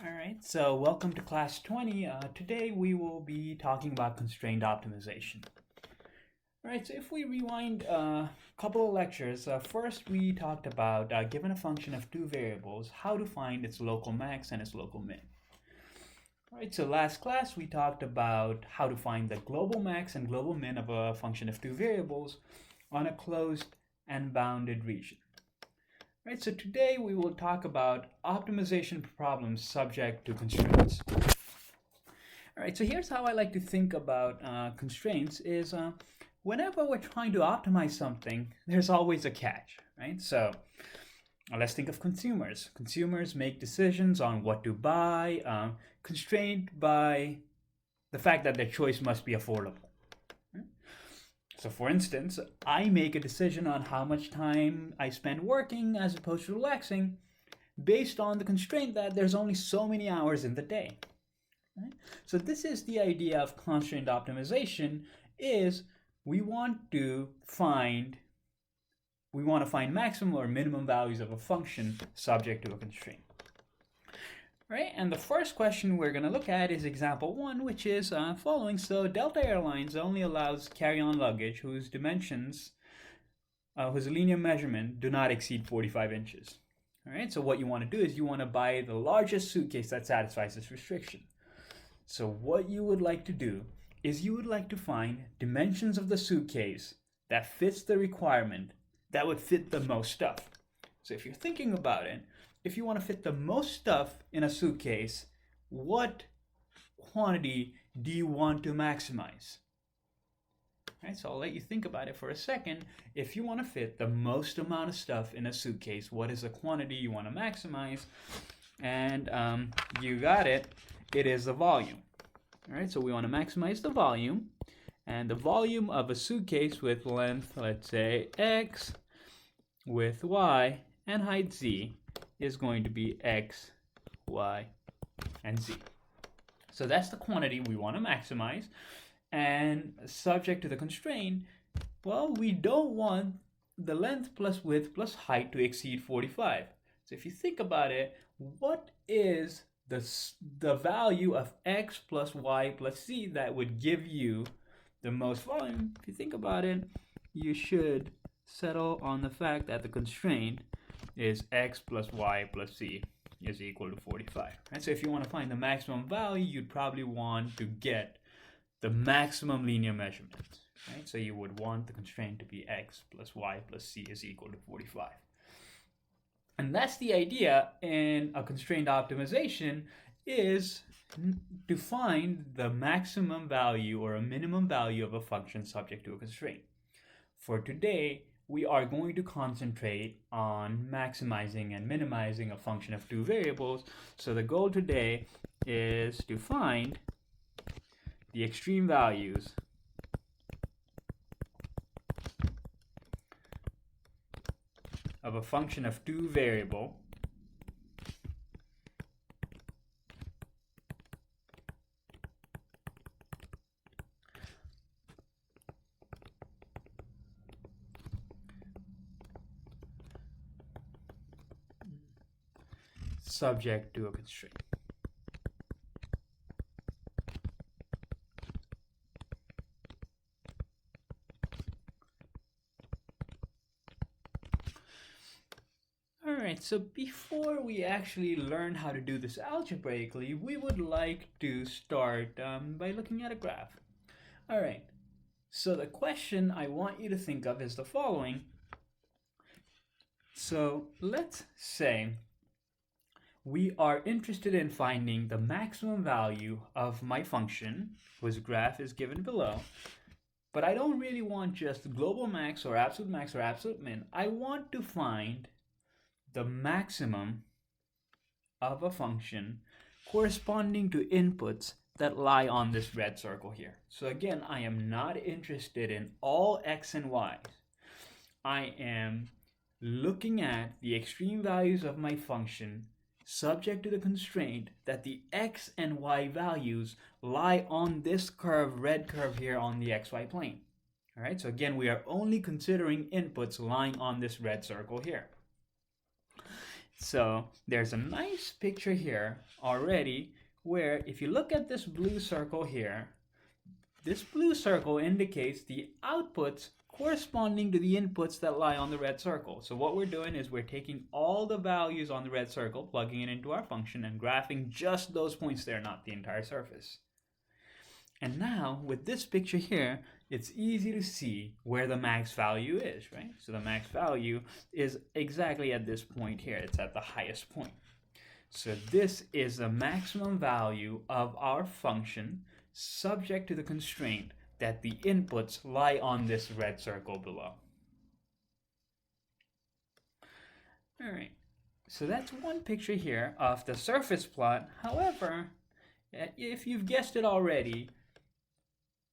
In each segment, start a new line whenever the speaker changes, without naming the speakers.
All right, so welcome to class 20. Today we will be talking about constrained optimization. All right, so if we rewind a couple of lectures, first we talked about given a function of two variables, how to find its local max and its local min. All right, so last class we talked about how to find the global max and global min of a function of two variables on a closed and bounded region. Right, so today we will talk about optimization problems subject to constraints. All right, so here's how I like to think about constraints is whenever we're trying to optimize something, there's always a catch, right? So let's think of consumers. Consumers make decisions on what to buy, constrained by the fact that their choice must be affordable. So for instance, I make a decision on how much time I spend working as opposed to relaxing based on the constraint that there's only so many hours in the day. Right? So this is the idea of constraint optimization is we want to find maximum or minimum values of a function subject to a constraint. Right, and the first question we're going to look at is example 1, which is following. So Delta Airlines only allows carry-on luggage whose dimensions, whose linear measurement do not exceed 45 inches. All right, so what you want to do is you want to buy the largest suitcase that satisfies this restriction. So what you would like to do is you would like to find dimensions of the suitcase that fits the requirement that would fit the most stuff. So if you're thinking about it, if you want to fit the most stuff in a suitcase, what quantity do you want to maximize? Right, so I'll let you think about it for a second. If you want to fit the most amount of stuff in a suitcase, what is the quantity you want to maximize? And you got it. It is the volume. All right, so we want to maximize the volume. And the volume of a suitcase with length, let's say, x, width y, and height z is going to be x, y, and z. So that's the quantity we want to maximize. And subject to the constraint, well, we don't want the length plus width plus height to exceed 45. So if you think about it, what is the value of x plus y plus z that would give you the most volume? If you think about it, you should settle on the fact that the constraint is x plus y plus z is equal to 45. Right? So if you want to find the maximum value, you'd probably want to get the maximum linear measurement. Right? So you would want the constraint to be x plus y plus z is equal to 45. And that's the idea in a constrained optimization is to find the maximum value or a minimum value of a function subject to a constraint. For today, we are going to concentrate on maximizing and minimizing a function of two variables. So the goal today is to find the extreme values of a function of two variable subject to a constraint. Alright, so before we actually learn how to do this algebraically, we would like to start by looking at a graph. Alright, so the question I want you to think of is the following. So let's say we are interested in finding the maximum value of my function, whose graph is given below, but I don't really want just global max or absolute min. I want to find the maximum of a function corresponding to inputs that lie on this red circle here. So again, I am not interested in all x and y's. I am looking at the extreme values of my function subject to the constraint that the x and y values lie on this curve, red curve here on the xy plane. All right, so again, we are only considering inputs lying on this red circle here. So there's a nice picture here already where if you look at this blue circle here, this blue circle indicates the outputs corresponding to the inputs that lie on the red circle. So what we're doing is we're taking all the values on the red circle, plugging it into our function, and graphing just those points there, not the entire surface. And now, with this picture here, it's easy to see where the max value is, right? So the max value is exactly at this point here. It's at the highest point. So this is the maximum value of our function subject to the constraint that the inputs lie on this red circle below. All right, so that's one picture here of the surface plot. However, if you've guessed it already,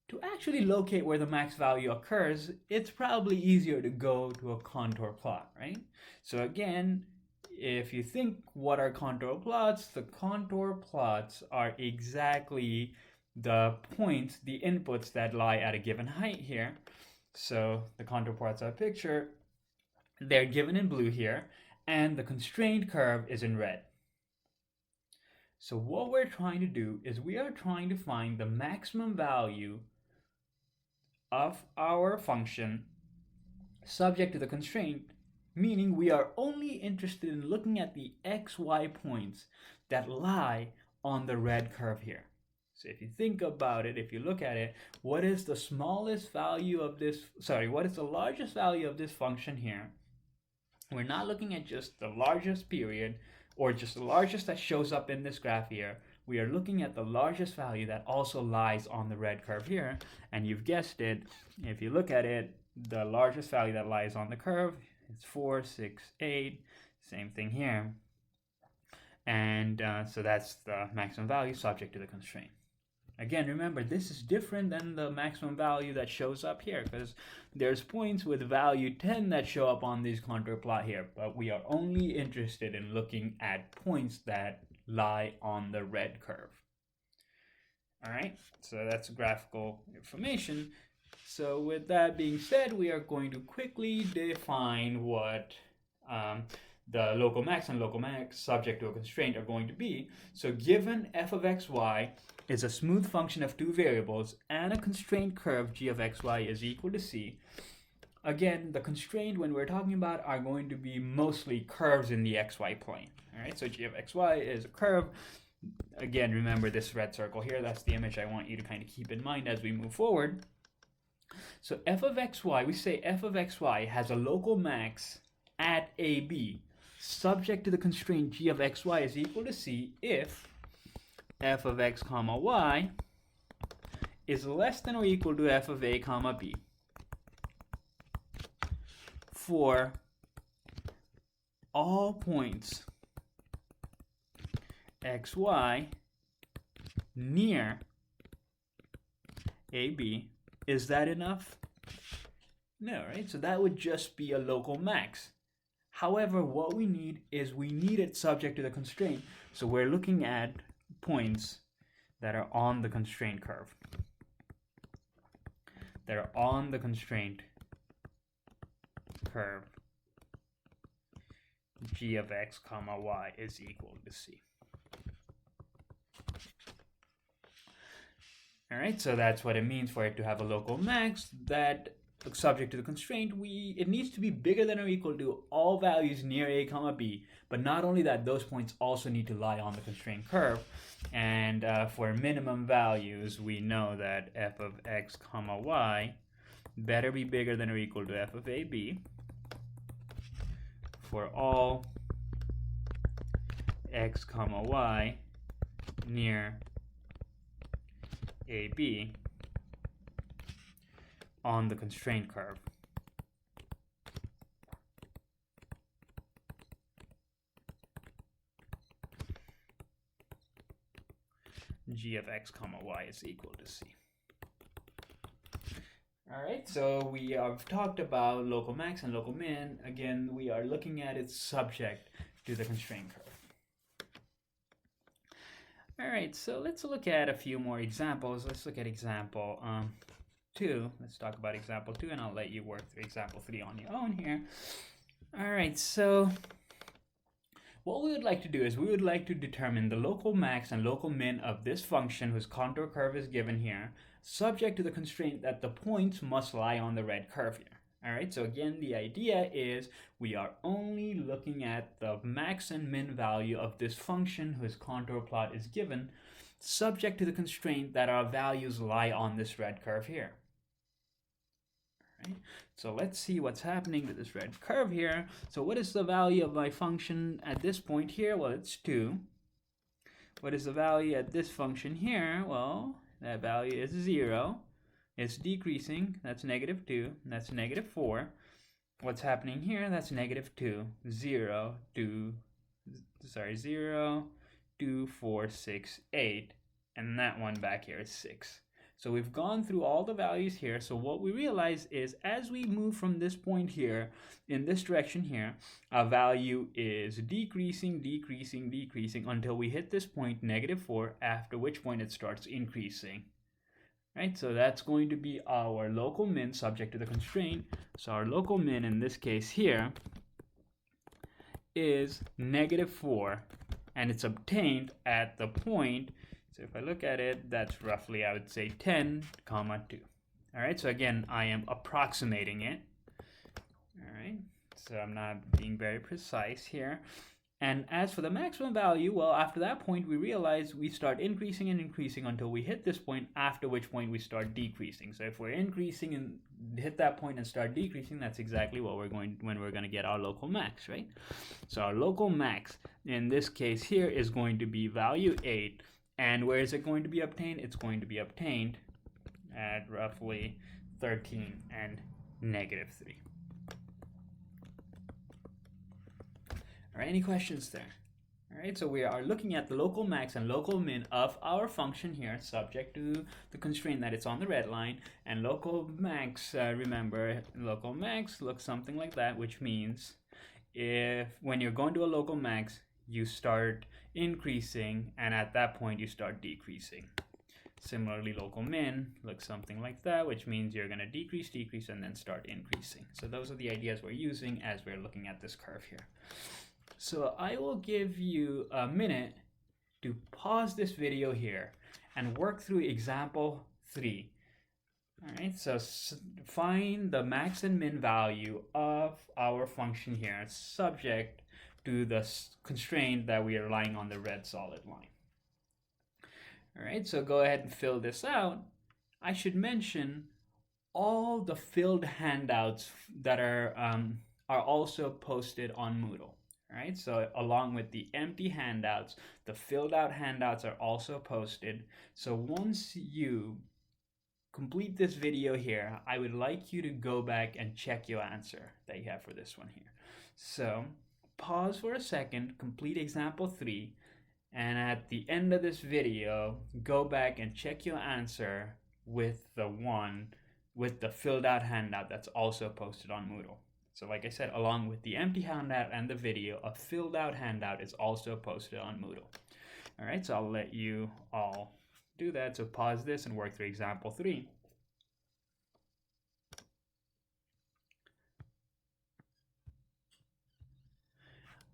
to actually locate where the max value occurs, it's probably easier to go to a contour plot, right? So again, if you think what are contour plots, the contour plots are exactly the points, the inputs that lie at a given height here. So the contour plots are picture, they're given in blue here, and the constrained curve is in red. So what we're trying to do is we are trying to find the maximum value of our function subject to the constraint, meaning we are only interested in looking at the xy points that lie on the red curve here. So if you think about it, if you look at it, what is the smallest value of this, what is the largest value of this function here? We're not looking at just the largest period or just the largest that shows up in this graph here. We are looking at the largest value that also lies on the red curve here. And you've guessed it, if you look at it, the largest value that lies on the curve is 4, 6, 8. Same thing here. And so that's the maximum value subject to the constraint. Again, remember, this is different than the maximum value that shows up here because there's points with value 10 that show up on this contour plot here, but we are only interested in looking at points that lie on the red curve. All right, so that's graphical information. So with that being said, we are going to quickly define what the local max and local max subject to a constraint are going to be. So given f of xy is a smooth function of two variables and a constraint curve g of xy is equal to c, again, the constraint when we're talking about are going to be mostly curves in the xy plane. All right, so g of xy is a curve. Again, remember this red circle here, that's the image I want you to kind of keep in mind as we move forward. So f of xy, we say f of xy has a local max at AB subject to the constraint g of xy is equal to c if f of x comma y is less than or equal to f of a comma b for all points xy near AB. Is that enough? No, right? So that would just be a local max. However, what we need is we need it subject to the constraint. So we're looking at points that are on the constraint curve. That are on the constraint curve. G of x comma y is equal to c. All right, so that's what it means for it to have a local max that subject to the constraint, it needs to be bigger than or equal to all values near a comma b, but not only that, those points also need to lie on the constraint curve. And for minimum values, we know that f of x comma y better be bigger than or equal to f of ab for all x comma y near AB on the constraint curve. G of x comma y is equal to c. All right, so we have talked about local max and local min. Again, we are looking at it subject to the constraint curve. All right, so let's look at a few more examples. Let's look at example 2. Let's talk about example 2, and I'll let you work through example 3 on your own here. All right, so what we would like to do is we would like to determine the local max and local min of this function whose contour curve is given here, subject to the constraint that the points must lie on the red curve here. Alright, so again, the idea is we are only looking at the max and min value of this function whose contour plot is given, subject to the constraint that our values lie on this red curve here. Right? So let's see what's happening to this red curve here. So what is the value of my function at this point here? Well, it's 2. What is the value at this function here? Well, that value is 0. It's decreasing. That's -2. That's -4. What's happening here? That's -2. 0, 2, 0, 2, 4, 6, 8. And that one back here is 6. So we've gone through all the values here. So what we realize is as we move from this point here in this direction here, our value is decreasing, decreasing, decreasing until we hit this point, -4, after which point it starts increasing. Right? So that's going to be our local min subject to the constraint. So our local min in this case here is -4, and it's obtained at the point. So if I look at it, that's roughly, I would say, 10, 2. All right, so again, I am approximating it. All right, so I'm not being very precise here. And as for the maximum value, well, after that point, we realize we start increasing and increasing until we hit this point, after which point we start decreasing. So if we're increasing and hit that point and start decreasing, that's exactly what when we're going to get our local max, right? So our local max, in this case here, is going to be value 8. And where is it going to be obtained? It's going to be obtained at roughly 13 and -3. All right, any questions there? All right, so we are looking at the local max and local min of our function here, subject to the constraint that it's on the red line. And local max, remember, local max looks something like that, which means when you're going to a local max, you start increasing, and at that point you start decreasing. Similarly, local min looks something like that, which means you're going to decrease, decrease, and then start increasing. So those are the ideas we're using as we're looking at this curve here. So I will give you a minute to pause this video here and work through example 3. All right, so find the max and min value of our function here, subject to the constraint that we are lying on the red solid line. All right, so go ahead and fill this out. I should mention all the filled handouts that are also posted on Moodle. All right, so along with the empty handouts, the filled out handouts are also posted. So once you complete this video here, I would like you to go back and check your answer that you have for this one here. So pause for a second, complete example 3, and at the end of this video, go back and check your answer with the filled out handout that's also posted on Moodle. So like I said, along with the empty handout and the video, a filled out handout is also posted on Moodle. All right, so I'll let you all do that. So pause this and work through example 3.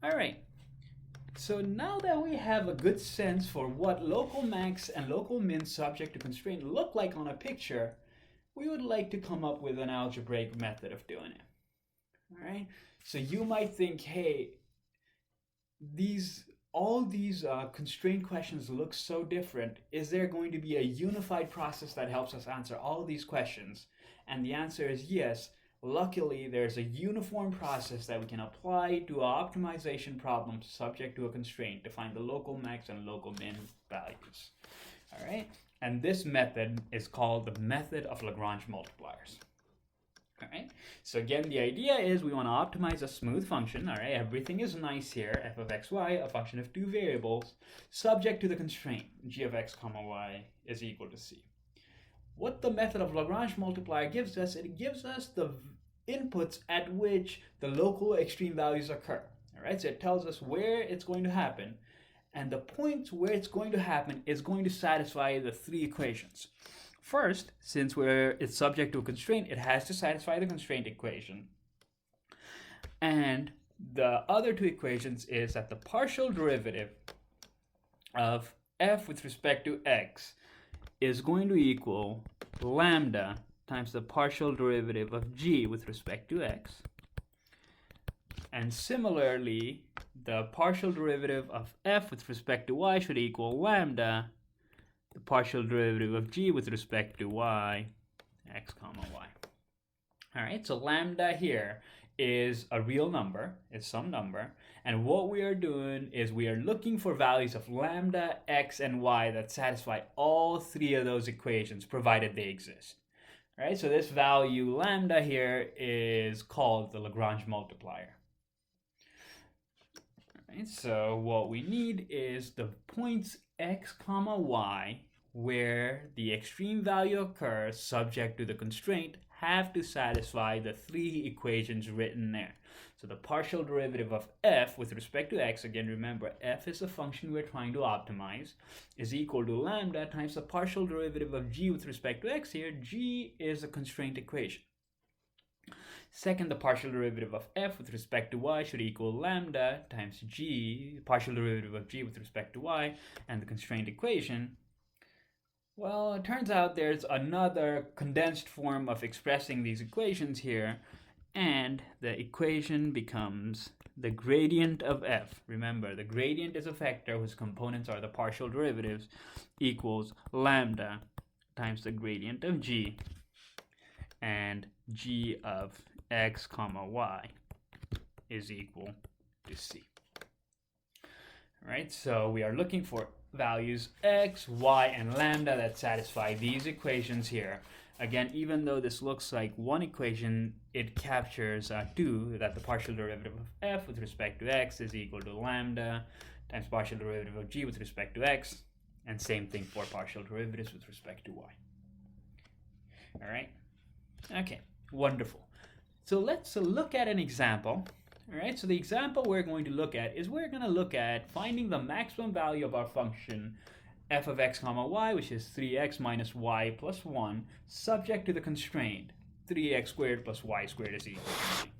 All right, so now that we have a good sense for what local max and local min subject to constraint look like on a picture, we would like to come up with an algebraic method of doing it. All right, so you might think, hey, all these constraint questions look so different. Is there going to be a unified process that helps us answer all of these questions? And the answer is yes. Luckily, there's a uniform process that we can apply to our optimization problem subject to a constraint to find the local max and local min values. All right, and this method is called the method of Lagrange multipliers. All right, so again, the idea is we want to optimize a smooth function. All right, everything is nice here. F of xy, a function of 2 variables, subject to the constraint g of x comma y is equal to c. What the method of Lagrange multiplier gives us, it gives us the inputs at which the local extreme values occur. All right, so it tells us where it's going to happen, and the points where it's going to happen is going to satisfy the 3 equations. First, since it's subject to a constraint, it has to satisfy the constraint equation. And the other two equations is that the partial derivative of f with respect to x is going to equal lambda times the partial derivative of g with respect to x. And similarly, the partial derivative of f with respect to y should equal lambda, the partial derivative of g with respect to y, x comma y. All right, so lambda here is a real number, it's some number, and what we are doing is we are looking for values of lambda, x, and y that satisfy all three of those equations, provided they exist. All right, so this value lambda here is called the Lagrange multiplier. All right, so what we need is the points x comma y where the extreme value occurs subject to the constraint have to satisfy the three equations written there. So the partial derivative of f with respect to x, again remember f is a function we're trying to optimize, is equal to lambda times the partial derivative of g with respect to x here. G is a constraint equation. Second, the partial derivative of f with respect to y should equal lambda times g, partial derivative of g with respect to y, and the constraint equation. Well, it turns out there's another condensed form of expressing these equations here, and the equation becomes the gradient of f. Remember, the gradient is a vector whose components are the partial derivatives, equals lambda times the gradient of g, and g of x comma y is equal to c. All right, so we are looking for values x, y, and lambda that satisfy these equations here. Again, even though this looks like one equation, it captures two, that the partial derivative of f with respect to x is equal to lambda times partial derivative of g with respect to x, and same thing for partial derivatives with respect to y. All right, okay, wonderful. So let's look at an example. All right, so the example we're going to look at is we're going to look at finding the maximum value of our function f of x comma y, which is 3x minus y plus 1, subject to the constraint 3x squared plus y squared is equal to 9.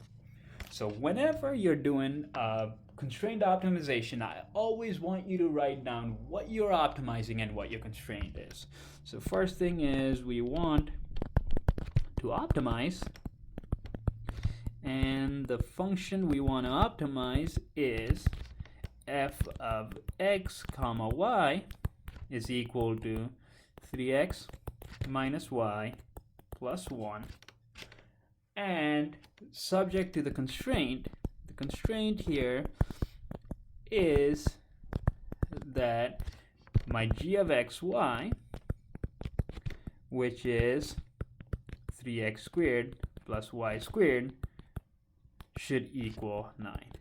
So whenever you're doing constraint optimization, I always want you to write down what you're optimizing and what your constraint is. So first thing is we want to optimize, and the function we want to optimize is f of x comma y is equal to 3x minus y plus 1, and subject to the constraint here is that my g of xy, which is 3x squared plus y squared, should equal 9.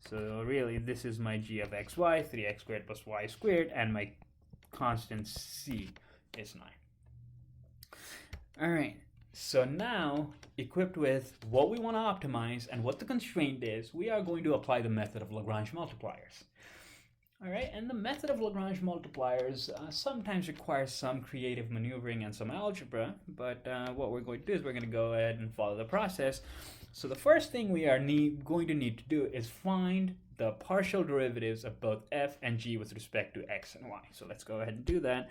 So really this is my g of xy, 3x squared plus y squared, and my constant c is 9. Alright, so now equipped with what we want to optimize and what the constraint is, we are going to apply the method of Lagrange multipliers. Alright, and the method of Lagrange multipliers sometimes requires some creative maneuvering and some algebra, but what we're going to do is we're going to go ahead and follow the process. So the first thing we are going to need to do is find the partial derivatives of both f and g with respect to x and y. So let's go ahead and do that.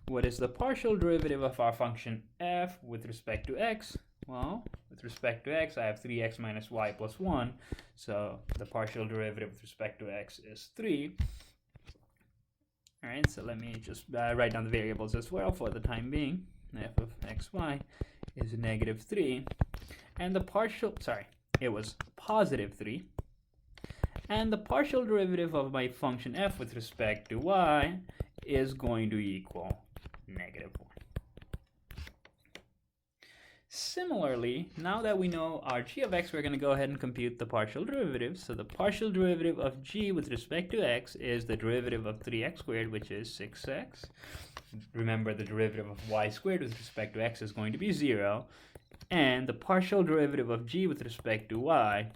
What is the partial derivative of our function f with respect to x? Well, with respect to x, I have 3x minus y plus 1. So the partial derivative with respect to x is 3. All right, so let me just write down the variables as well for the time being. F of xy is negative 3. And the partial, it was positive 3. And the partial derivative of my function f with respect to y is going to equal negative 1. Similarly, now that we know our g of x, we're going to go ahead and compute the partial derivatives. So the partial derivative of g with respect to x is the derivative of 3x squared, which is 6x. Remember, the derivative of y squared with respect to x is going to be 0. And the partial derivative of g with respect to y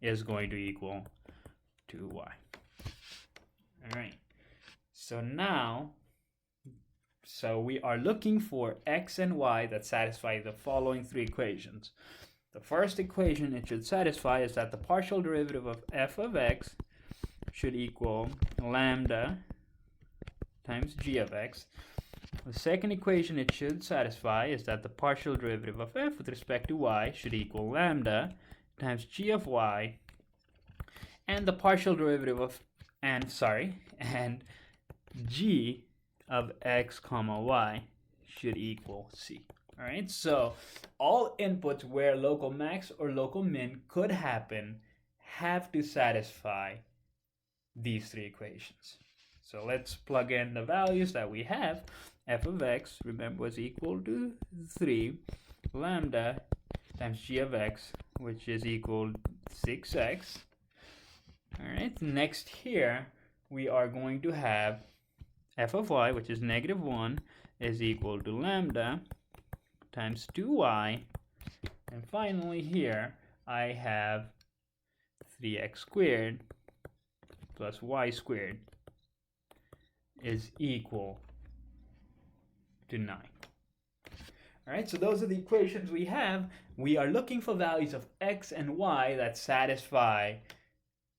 is going to equal 2y. All right. So we are looking for x and y that satisfy the following three equations. The first equation it should satisfy is that the partial derivative of f of x should equal lambda times g of x. The second equation it should satisfy is that the partial derivative of f with respect to y should equal lambda times g of y, and the partial derivative of and g of x comma y should equal c. All right, so all inputs where local max or local min could happen have to satisfy these three equations. So let's plug in the values that we have. F of x, remember, was equal to 3 lambda times g of x, which is equal to 6x. All right, next here we are going to have f of y, which is -1, is equal to lambda times 2y, and finally here I have 3x squared plus y squared is equal to 9. All right, so those are the equations we have. We are looking for values of x and y that satisfy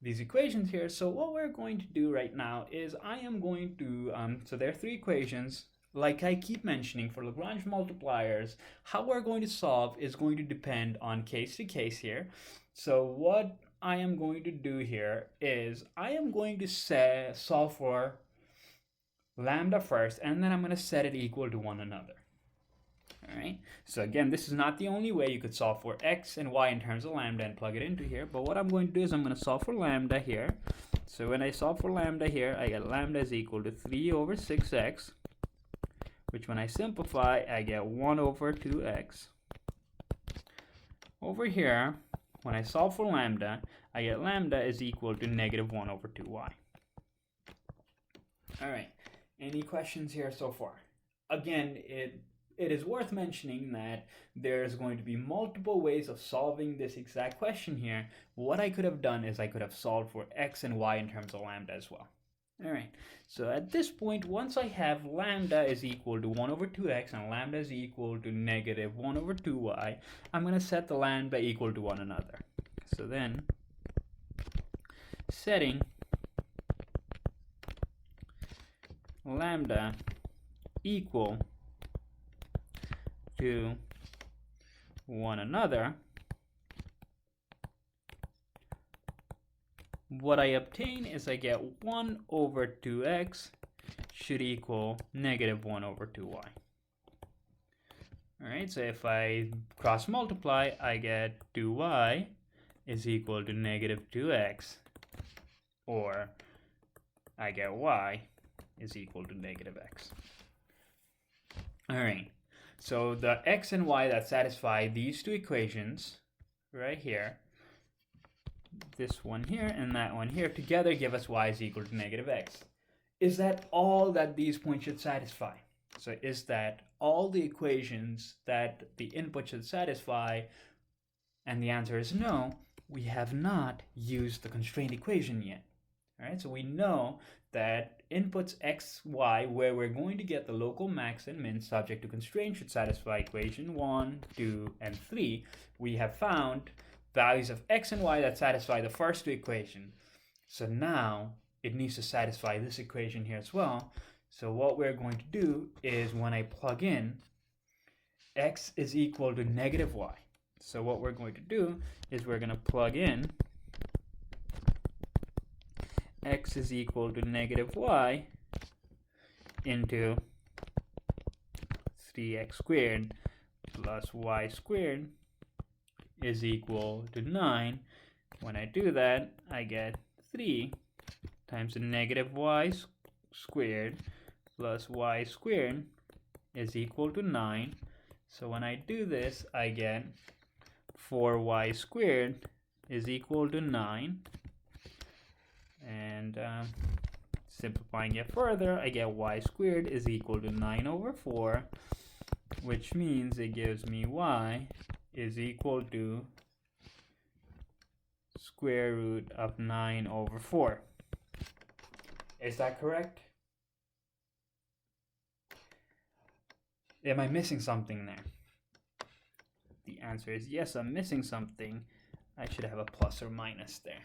these equations here. So what we're going to do right now is I am going to, so there are three equations. Like I keep mentioning, for Lagrange multipliers, how we're going to solve is going to depend on case to case here. So what I am going to do here is I am going to solve for lambda first, and then I'm going to set it equal to one another. All right, so again, this is not the only way you could solve for x and y in terms of lambda and plug it into here, but what I'm going to do is I'm going to solve for lambda here. So when I solve for lambda here, I get lambda is equal to 3 over 6x, which when I simplify, I get 1 over 2x. Over here, when I solve for lambda, I get lambda is equal to -1 over 2y. All right, any questions here so far? Again, it is worth mentioning that there's going to be multiple ways of solving this exact question here. What I could have done is I could have solved for x and y in terms of lambda as well. All right, so at this point, once I have lambda is equal to 1 over 2x and lambda is equal to -1 over 2y, I'm going to set the lambda equal to one another. So then, setting lambda equal to one another, what I obtain is I get 1 over 2x should equal -1 over 2y. All right, so if I cross multiply, I get 2y is equal to -2x, or I get y is equal to -x. All right, so the x and y that satisfy these two equations right here, this one here and that one here, together give us y is equal to -x. Is that all that these points should satisfy? So is that all the equations that the input should satisfy? And the answer is no. We have not used the constraint equation yet. All right, so we know that inputs x, y, where we're going to get the local max and min subject to constraint, should satisfy equation 1, 2, and 3. We have found values of x and y that satisfy the first two equations. So now it needs to satisfy this equation here as well. So what we're going to do is when I plug in x is equal to -y. So what we're going to do is we're going to plug in x is equal to -y into 3x squared plus y squared is equal to 9. When I do that, I get 3 times the -y squared plus y squared is equal to 9. So when I do this, I get 4y squared is equal to 9. And simplifying it further, I get y squared is equal to 9 over 4, which means it gives me y is equal to square root of 9 over 4. Is that correct? Am I missing something there? the answer is yes, I'm missing something, I should have a plus or minus there.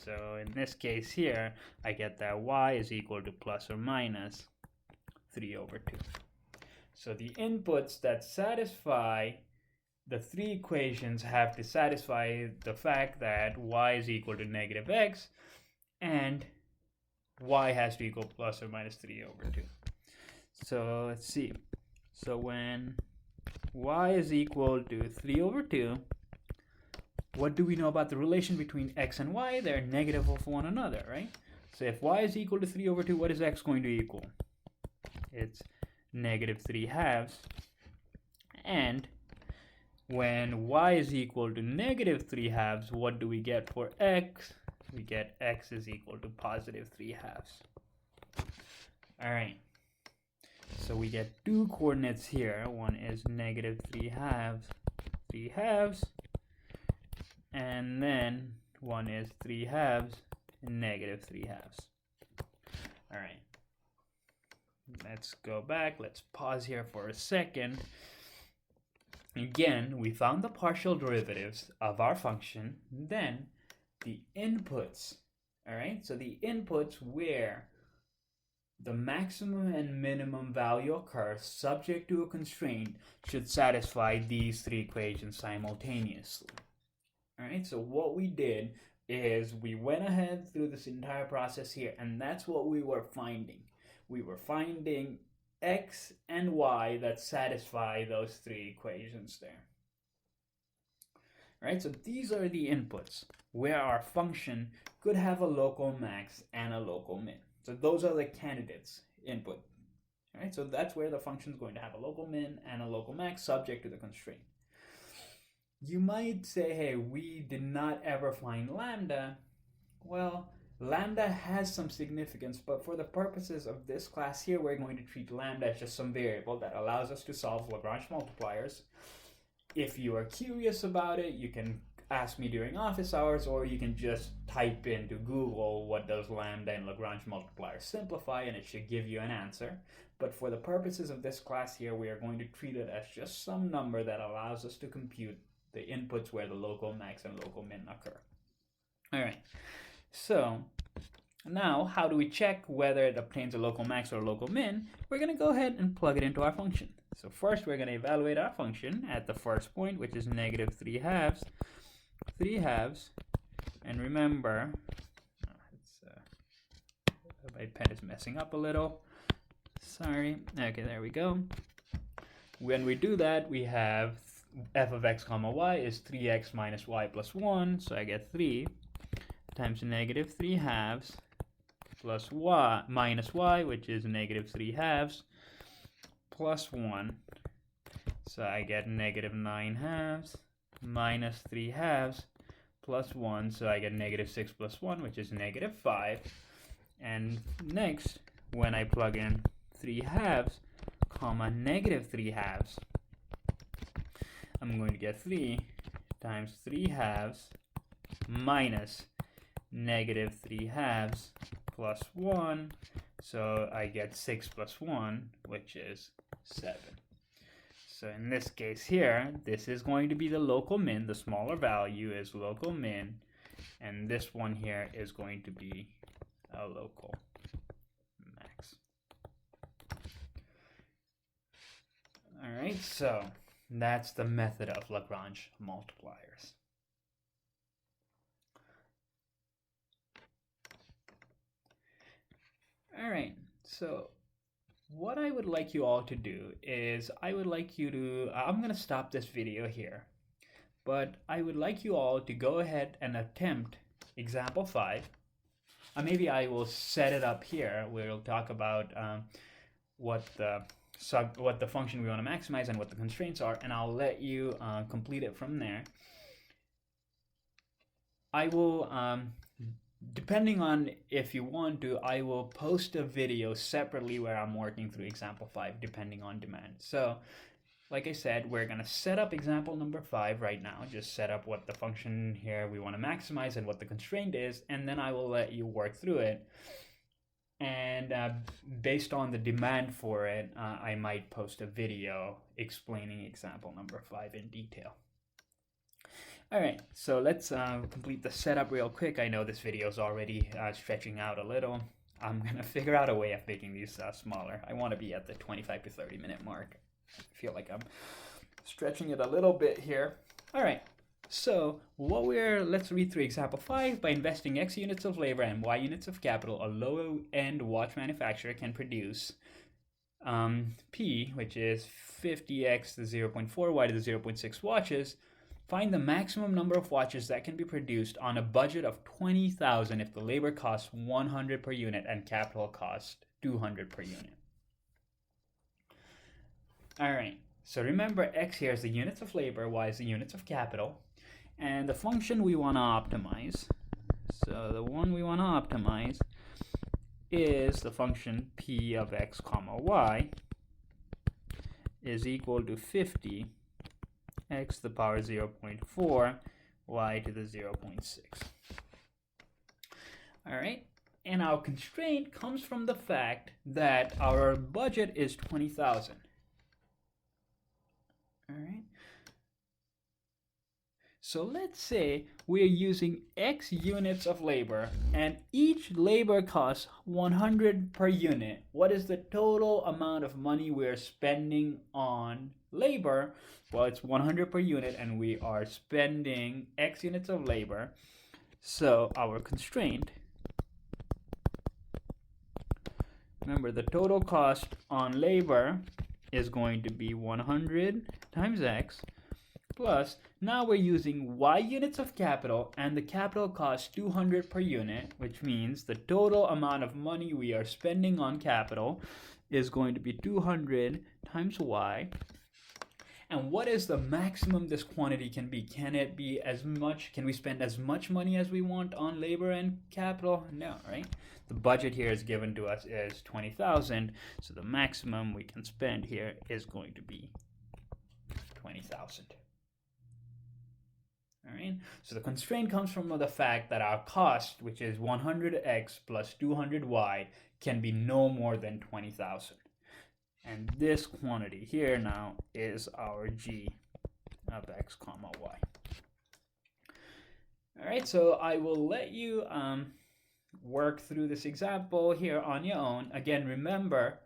So in this case here, I get that y is equal to plus or minus 3 over 2. So the inputs that satisfy the three equations have to satisfy the fact that y is equal to negative x and y has to equal plus or minus 3 over 2. So let's see. So when y is equal to 3 over 2, what do we know about the relation between x and y? They're negative of one another, right? So if y is equal to 3 over 2, what is x going to equal? It's negative 3 halves. And when y is equal to negative 3 halves, what do we get for x? We get x is equal to positive 3 halves. All right. So we get two coordinates here. One is negative 3 halves, and then one is 3 halves, and negative 3 halves. All right. Let's go back. Let's pause here for a second. Again, we found the partial derivatives of our function, then the inputs. All right, so the inputs where the maximum and minimum value occur subject to a constraint should satisfy these three equations simultaneously. All right, so what we did is we went ahead through this entire process here, and that's what we were finding. We were finding x and y that satisfy those three equations there. All right, so these are the inputs where our function could have a local max and a local min. So those are the candidates input. All right, so that's where the function is going to have a local min and a local max subject to the constraint. You might say, hey, we did not ever find lambda. Well, lambda has some significance, but for the purposes of this class here, we're going to treat lambda as just some variable that allows us to solve Lagrange multipliers. If you are curious about it, you can ask me during office hours, or you can just type into Google what does lambda and Lagrange multipliers simplify, and it should give you an answer. But for the purposes of this class here, we are going to treat it as just some number that allows us to compute the inputs where the local max and local min occur. All right. So now, how do we check whether it obtains a local max or a local min? We're going to go ahead and plug it into our function. So first, we're going to evaluate our function at the first point, which is negative 3 halves. 3 halves. And remember, my pen is messing up a little. Sorry. Okay, there we go. When we do that, we have f of x comma y is 3x minus y plus 1. So I get 3 times negative 3 halves plus y minus y, which is negative 3 halves, plus 1. So I get negative 9 halves minus 3 halves plus 1. So I get negative 6 plus 1, which is negative 5. And next, when I plug in 3 halves, comma negative 3 halves, I'm going to get 3 times 3 halves minus negative 3 halves plus 1, so I get 6 plus 1, which is 7. So in this case here, this is going to be the local min. The smaller value is local min, and this one here is going to be a local max. All right, so that's the method of Lagrange multipliers. All right, so what I would like you all to do is I'm going to stop this video here, but I would like you all to go ahead and attempt example 5. Maybe I will set it up here. We'll talk about what the function we want to maximize and what the constraints are, and I'll let you complete it from there. I will, depending on if you want to, I will post a video separately where I'm working through example 5, depending on demand. So, like I said, we're going to set up example number 5 right now. Just set up what the function here we want to maximize and what the constraint is, and then I will let you work through it. And based on the demand for it, I might post a video explaining example number 5 in detail. All right, so let's complete the setup real quick. I know this video is already stretching out a little. I'm gonna figure out a way of making these smaller. I want to be at the 25 to 30 minute mark. I feel like I'm stretching it a little bit here. All right, so let's read through example 5. By investing X units of labor and Y units of capital, a low-end watch manufacturer can produce P, which is 50x to the 0.4, Y to the 0.6 watches. Find the maximum number of watches that can be produced on a budget of 20,000 if the labor costs 100 per unit and capital costs 200 per unit. All right, so remember X here is the units of labor, Y is the units of capital, and the function we want to optimize, so the one we want to optimize is the function P of X comma Y is equal to 50 x to the power 0.4, y to the 0.6. All right, and our constraint comes from the fact that our budget is 20,000. All right, so let's say we're using X units of labor and each labor costs 100 per unit. What is the total amount of money we're spending on labor? Well, it's 100 per unit and we are spending X units of labor. So our constraint, remember the total cost on labor is going to be 100 times X plus, now we're using Y units of capital and the capital costs 200 per unit, which means the total amount of money we are spending on capital is going to be 200 times Y. And what is the maximum this quantity can be? Can it be as much? Can we spend as much money as we want on labor and capital? No, right? The budget here is given to us is 20,000, so the maximum we can spend here is going to be 20,000. All right, so the constraint comes from the fact that our cost, which is 100x plus 200y, can be no more than 20,000. And this quantity here now is our g of x comma y. All right, so I will let you work through this example here on your own. Again, remember,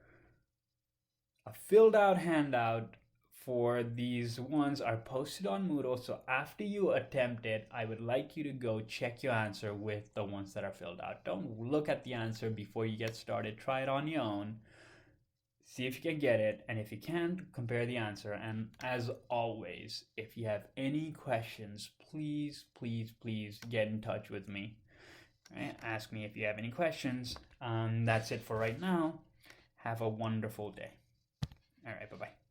a filled out handout for these ones are posted on Moodle, so after you attempt it, I would like you to go check your answer with the ones that are filled out. Don't look at the answer before you get started. Try it on your own. See if you can get it, and if you can't, compare the answer. And as always, if you have any questions, please get in touch with me. Right? Ask me if you have any questions. That's it for right now. Have a wonderful day. All right, bye-bye.